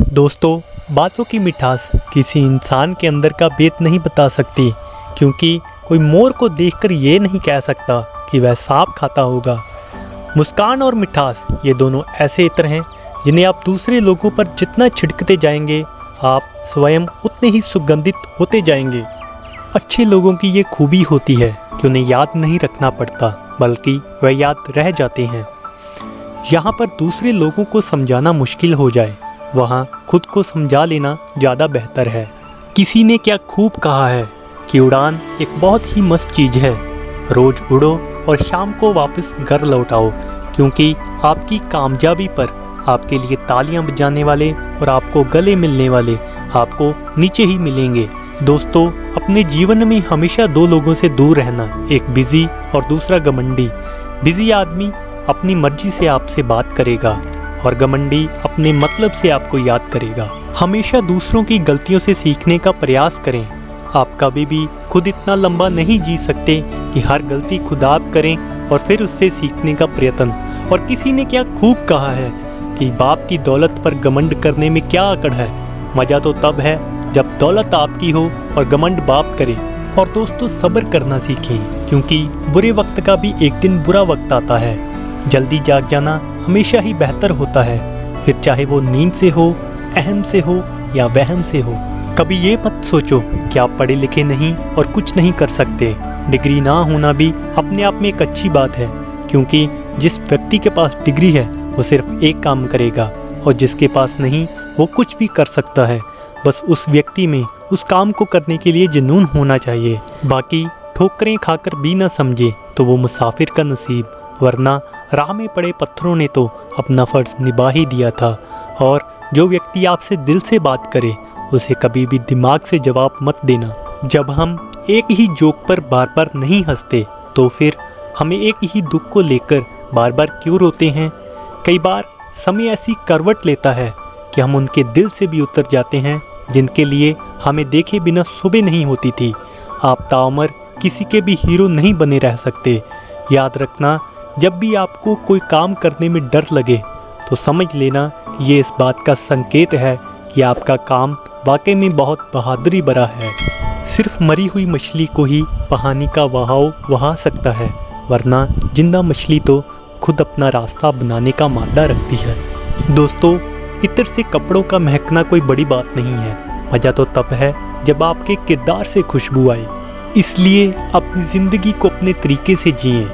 दोस्तों, बातों की मिठास किसी इंसान के अंदर का भेद नहीं बता सकती, क्योंकि कोई मोर को देखकर ये नहीं कह सकता कि वह सांप खाता होगा। मुस्कान और मिठास ये दोनों ऐसे इत्र हैं जिन्हें आप दूसरे लोगों पर जितना छिड़कते जाएंगे, आप स्वयं उतने ही सुगंधित होते जाएंगे। अच्छे लोगों की ये खूबी होती है कि उन्हें याद नहीं रखना पड़ता, बल्कि वह याद रह जाते हैं। यहाँ पर दूसरे लोगों को समझाना मुश्किल हो जाए, वहाँ खुद को समझा लेना ज़्यादा बेहतर है। किसी ने क्या खूब कहा है कि उड़ान एक बहुत ही मस्त चीज़ है। रोज़ उड़ो और शाम को वापस घर लौट आओ, क्योंकि आपकी कामयाबी पर आपके लिए तालियां बजाने वाले और आपको गले मिलने वाले आपको नीचे ही मिलेंगे। दोस्तों, अपने जीवन में हमेशा दो लोगों से दूर रहना, एक बिजी और दूसरा घमंडी। बिजी आदमी अपनी मर्जी से आपसे बात करेगा और घमंडी अपने मतलब से आपको याद करेगा। हमेशा दूसरों की गलतियों से सीखने का प्रयास करें। आप कभी भी खुद इतना लंबा नहीं जी सकते कि हर गलती खुद आप करें और फिर उससे सीखने का प्रयत्न। और किसी ने क्या खूब कहा है कि बाप की दौलत पर घमंड करने में क्या अकड़ है। मजा तो तब है जब दौलत आपकी हो और घमंड बाप करे। और दोस्तों, सब्र करना सीखें, क्योंकि बुरे वक्त का भी एक दिन बुरा वक्त आता है। जल्दी जाग जाना हमेशा ही बेहतर होता है, फिर चाहे वो नींद से हो, अहम से हो या वहम से हो। कभी ये मत सोचो कि आप पढ़े लिखे नहीं और कुछ नहीं कर सकते। डिग्री ना होना भी अपने आप में एक अच्छी बात है, क्योंकि जिस व्यक्ति के पास डिग्री है वो सिर्फ एक काम करेगा और जिसके पास नहीं वो कुछ भी कर सकता है। बस उस व्यक्ति में उस काम को करने के लिए जुनून होना चाहिए। बाकी ठोकरें खाकर भी ना समझे तो वो मुसाफिर का नसीब, वरना राह में पड़े पत्थरों ने तो अपना फर्ज निभा ही दिया था। और जो व्यक्ति आपसे दिल से बात करे उसे कभी भी दिमाग से जवाब मत देना। जब हम एक ही जोक पर बार बार नहीं हंसते तो फिर हमें एक ही दुख को लेकर बार बार क्यों रोते हैं। कई बार समय ऐसी करवट लेता है कि हम उनके दिल से भी उतर जाते हैं जिनके लिए हमें देखे बिना सुबह नहीं होती थी। आप ताउम्र किसी के भी हीरो नहीं बने रह सकते। याद रखना, जब भी आपको कोई काम करने में डर लगे तो समझ लेना ये इस बात का संकेत है कि आपका काम वाकई में बहुत बहादुरी भरा है। सिर्फ मरी हुई मछली को ही पानी का बहाव बहा सकता है, वरना जिंदा मछली तो खुद अपना रास्ता बनाने का मादा रखती है। दोस्तों, इत्र से कपड़ों का महकना कोई बड़ी बात नहीं है। मज़ा तो तब है जब आपके किरदार से खुशबू आए। इसलिए अपनी ज़िंदगी को अपने तरीके से जिएं।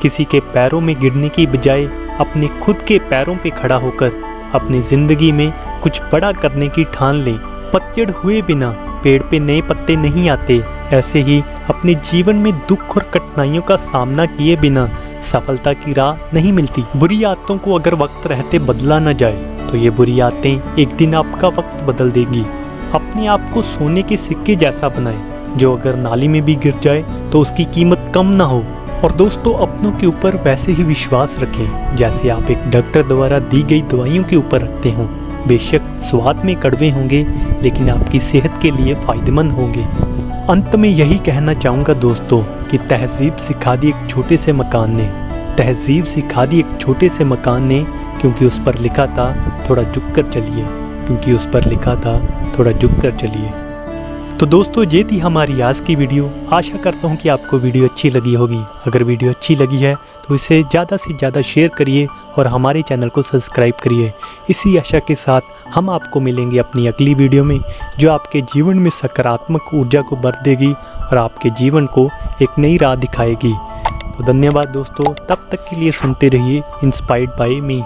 किसी के पैरों में गिरने की बजाय अपने खुद के पैरों पे खड़ा होकर अपनी ज़िंदगी में कुछ बड़ा करने की ठान लें। पतझड़ हुए बिना पेड़ पे नए पत्ते नहीं आते, ऐसे ही अपने जीवन में दुख और कठिनाइयों का सामना किए बिना सफलता की राह नहीं मिलती। बुरी आदतों को अगर वक्त रहते बदला न जाए तो ये बुरी आदतें एक दिन आपका वक्त बदल देगी। अपने आप को सोने के सिक्के जैसा बनाएं, जो अगर नाली में भी गिर जाए तो उसकी कीमत कम ना हो। और दोस्तों, अपनों के ऊपर वैसे ही विश्वास रखें जैसे आप एक डॉक्टर द्वारा दी गई दवाइयों के ऊपर रखते हों। बेशक स्वाद में कड़वे होंगे, लेकिन आपकी सेहत के लिए फ़ायदेमंद होंगे। अंत में यही कहना चाहूँगा दोस्तों कि तहजीब सिखा दी एक छोटे से मकान ने, तहजीब सिखा दी एक छोटे से मकान ने, क्योंकि उस पर लिखा था थोड़ा झुक कर चलिए, क्योंकि उस पर लिखा था थोड़ा झुक कर चलिए। तो दोस्तों, ये थी हमारी आज की वीडियो। आशा करता हूँ कि आपको वीडियो अच्छी लगी होगी। अगर वीडियो अच्छी लगी है तो इसे ज़्यादा से ज़्यादा शेयर करिए और हमारे चैनल को सब्सक्राइब करिए। इसी आशा के साथ हम आपको मिलेंगे अपनी अगली वीडियो में, जो आपके जीवन में सकारात्मक ऊर्जा को भर देगी और आपके जीवन को एक नई राह दिखाएगी। तो धन्यवाद दोस्तों, तब तक के लिए सुनते रहिए इंस्पायर्ड बाय मी।